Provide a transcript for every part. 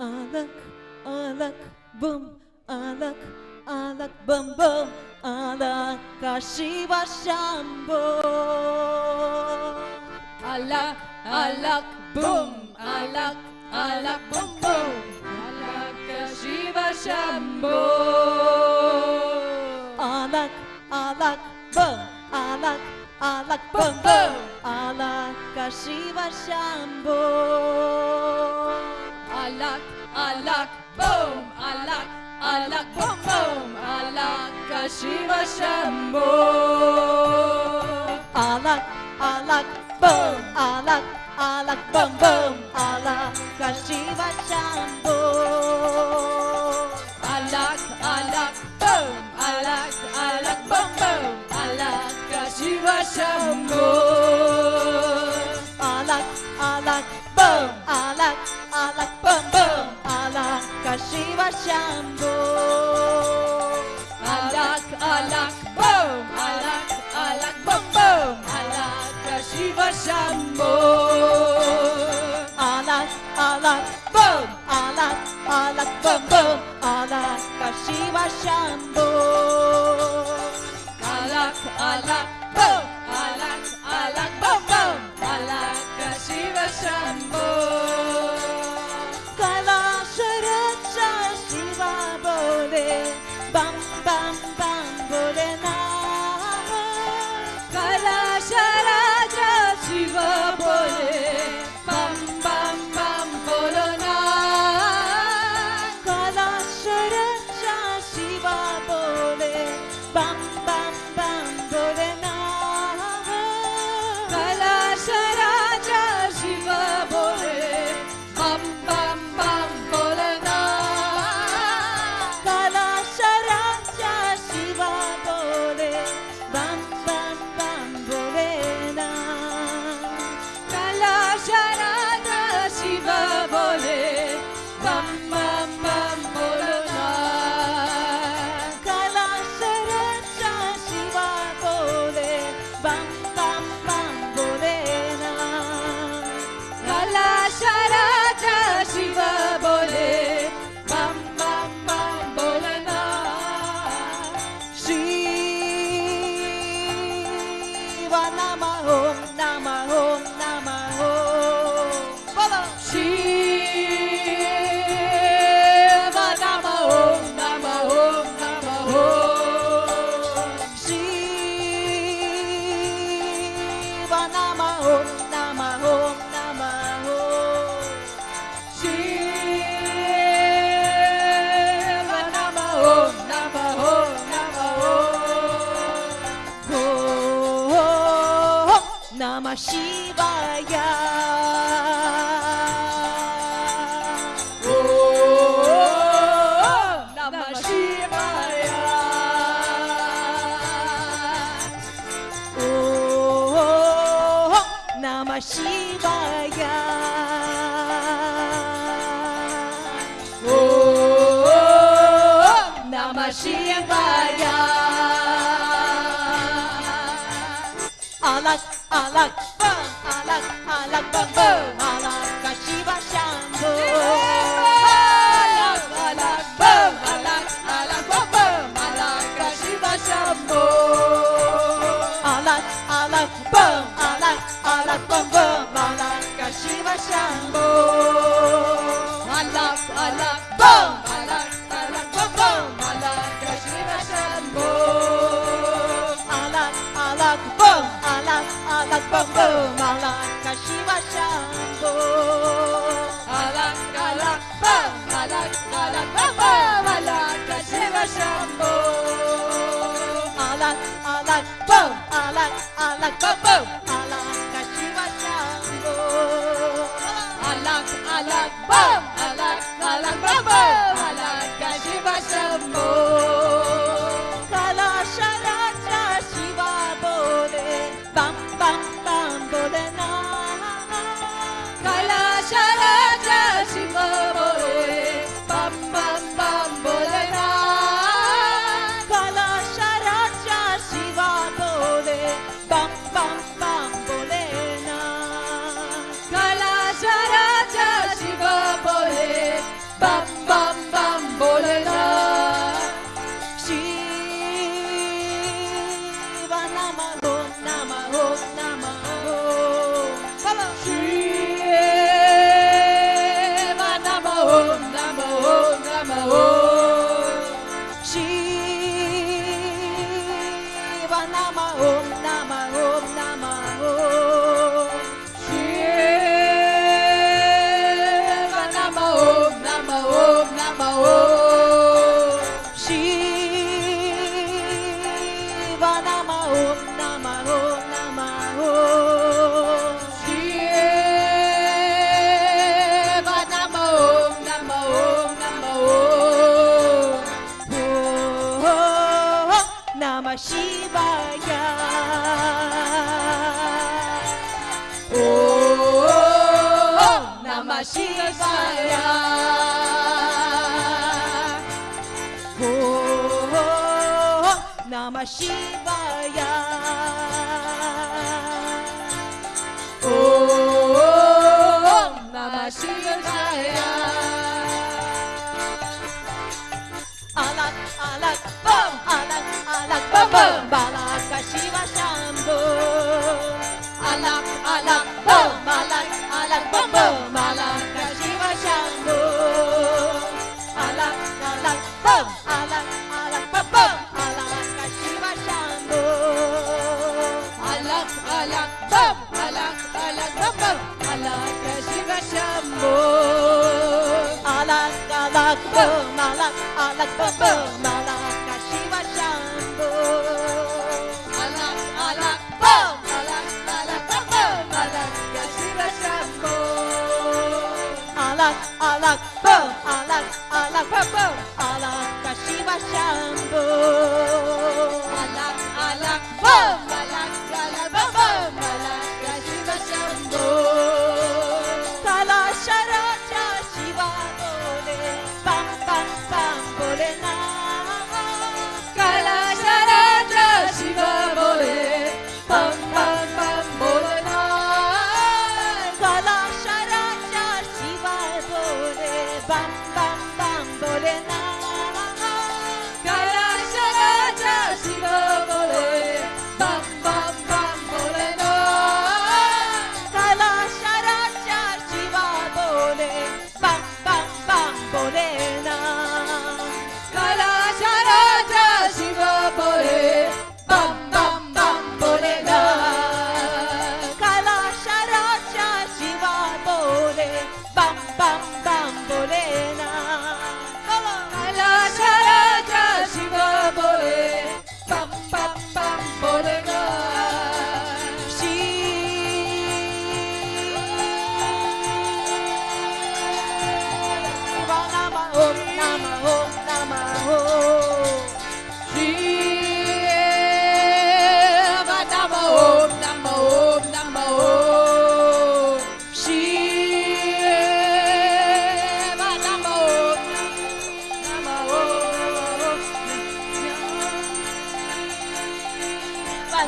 alak, alak, boom, alak, alak, boom, boom, alak, Shiva Shambho. Alak, alak, boom, alak, alak, boom, boom, alak, Shiva Shambho. Alak, alak, boom, alak, alak, boom, boom, alak, Shiva Shambho. Alak, alak, boom, alak, alak, boom, boom, alak, Shiva Shambho. Alak, alak, boom, alak, alak, boom, boom, alak, Shiva Shambho. Alak, alak, boom, alak, alak, boom, boom, alak, Shiva Shambho. Alak, alak, boom, alak, alak, boom, boom, alak, Shiva Shambho. Alak, alak, boom, alak, alak, boom, boom, alak, Shiva Shambho. Alak, alak, boom, alak, alak, boom, boom, alak, Shiva Shambho. Alak, alak, boom, alak, alak, boom, boom, alak, Shiva Shambho. Kailasharaja Shiva bole, bam bam bam bole na. Kailasha Raja Shiva bole, bam bam bam bolo na. Kailasharaja Shiva bole, bam bam bam bole na. Kailasha Raja Shiva bole, bam bam bam bolo na. Kailasharaja Shiva bole, bam bam bam bole na. Kailasha Raja Shiva bole, bam bam bam bolo na. Kailasharaja Shiva bole, bam bam bam bole na. Kailasha Raja Shiva bole, bam bam bam bolo na. Shiva Namaho, Namaho, Namaho. Bolo. Shiva Nama Om Nama Om Nama Om. Shiva Namaho, Namaho, Namaho. Shiva Nama Om Nama Om Nama Om. Om Namah Shivaya. Om Namah Shivaya. Om Namah Shivaya. Om Namah Shivaya. Alak, alak, bum, alak, alak, bum, bum, alak, Shiva Shambho. Alak, alak, bum, alak, alak, bum, bum, alak, Shiva Shambho. Alak, alak, bum, alak, alak, bum, bum, alak, Shiva Shambho. Alak, alak, bum, alak, alak, bum, bum, alak, Shiva Shambho. Alak, alak, bum, alak, alak, bum, bum, alak, Shiva Shambho. Alak, alak, bum, alak, alak, bum, bum, alak, Shiva Shambho. Alak, alak, bum, alak, alak, bum, bum, alak, Shiva Shambho. Alak, alak, bum, alak, alak, bum, bum, alak, Shiva Shambho. Kailasharaja Shiva bole, bam bam bam bole na. Kailasha Raja Shiva bole, bam bam bam bole na. Kailasharaja Shiva bole, bam bam bam bole na. Kailasha Raja Shiva bole, Shivaya. Namah Shivaya. Om Namah Shivaya. Alak, alak, bum, alak, alak, bum, bum, balaka Shiva Shambhu. Alak, alak, bum, alak, alak, bum, bum, balaka Shiva Shambhu. Alak, alak, bum, alak, alak, bum, bum, balaka Shiva Shambhu. Alak alak bum, alak alak bum bum, alak Shiva Shambhu. Alak, alak, bum, alak, alak, bum, bum, balaka Shiva Shambhu. Alak alak bum, alak alak bum bum, alak Shiva Shambhu. Alak, alak, bum, alak, alak, bum, bum, alaka Shiva Shambhu. Alak alak bum, alak alak bum bum, alak Shiva Shambhu. Kailasha Raja Shiva bole, bam, bam, bam, bole na. Kailasha Raja Shiva bole, bum bum bum bole na. Kailasha Raja Shiva bole, bam, bam, bam, bole na. Kailasha Raja Shiva bole, bum bum bum bole na. Kailasha Raja Shiva bole, bam, bam, bam, bole na. Kailasha Raja Shiva bole, bum bum bum bole na. Kailasha Raja Shiva bole, bam, bam, bam, bole na. Kailasha Raja Shiva bole, bum bum bum bole na. Shiva Nama Om Nama Om Nama Om. Shiva Nama Om Nama Om Nama Om. Shiva Nama Om Nama Om.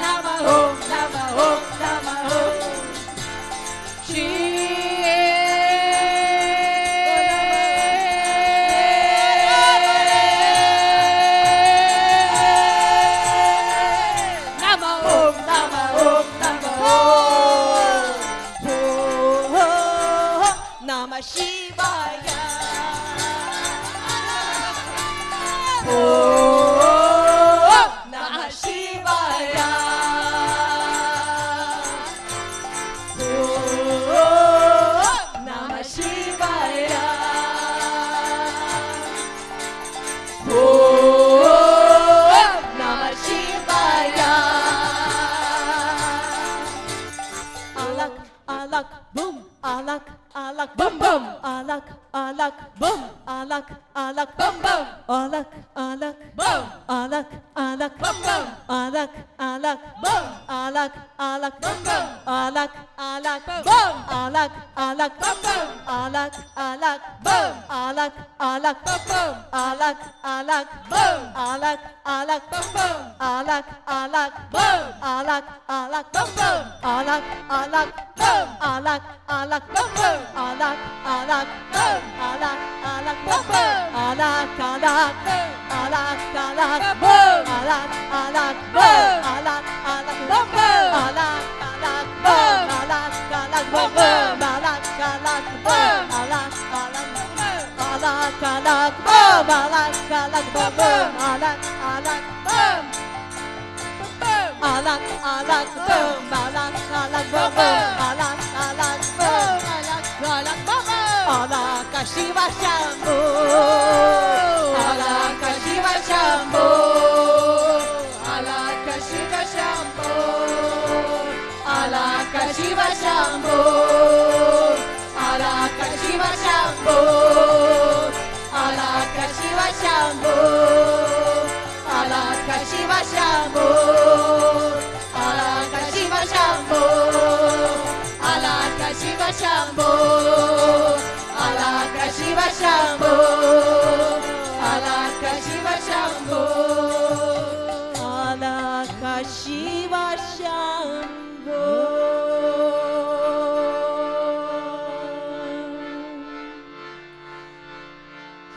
Nama Om Nama Om Nama Om. Nama Om Nama Om Nama Om. Namah Shivaya. Namah Shivaya. Namah Shivaya. Namah Shivaya. Alak, alak, boom, alak, alak, bum, bum, alak, alak, boom, alak, alak, bum, bum, alak, alak, boom, alak, alak, bum, bum, alak, alak, boom, alak, alak, bum, bum, alak, alak, boom, alak, alak, bum, bum, alak, alak, boom, alak, alak, bum, bum, alak, alak, boom, alak, alak, bum, bum, alak, alak, boom, alak, alak, bum, bum, alak, alak, boom, alak, alak, bum, bum, alak, alak, boom, alak, alak, bum, bum, alak, alak, alak, alak, boom, alak, alak, boom, alak, alak, bum, bum, alak, alak, boom, alak, alak, bum, bum, alak, alak, boom, alak, alak, alak, alak, boom, alak, alak, bum, bum, alak, alak, boom. Alak, alak, boom, alak, alak, bum, bum, alak, alak, boom, alak, alak, bum, bum. Alaka Shiva Shambhu. Alaka Shiva Shambhu. Alaka Shiva Shambhu. Alaka Shiva Shambhu. Alaka Shiva Shambhu. Alaka Shiva Shambhu. Alaka Shiva Shambhu. Alaka Shiva Shambhu. Alaka Shiva Shambhu. Shambho, Alaka Shiva Shambho. Alaka Shiva Shambho.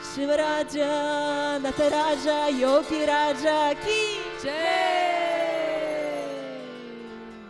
Shivaraja, Nataraja, Yogi Raja ki Jai.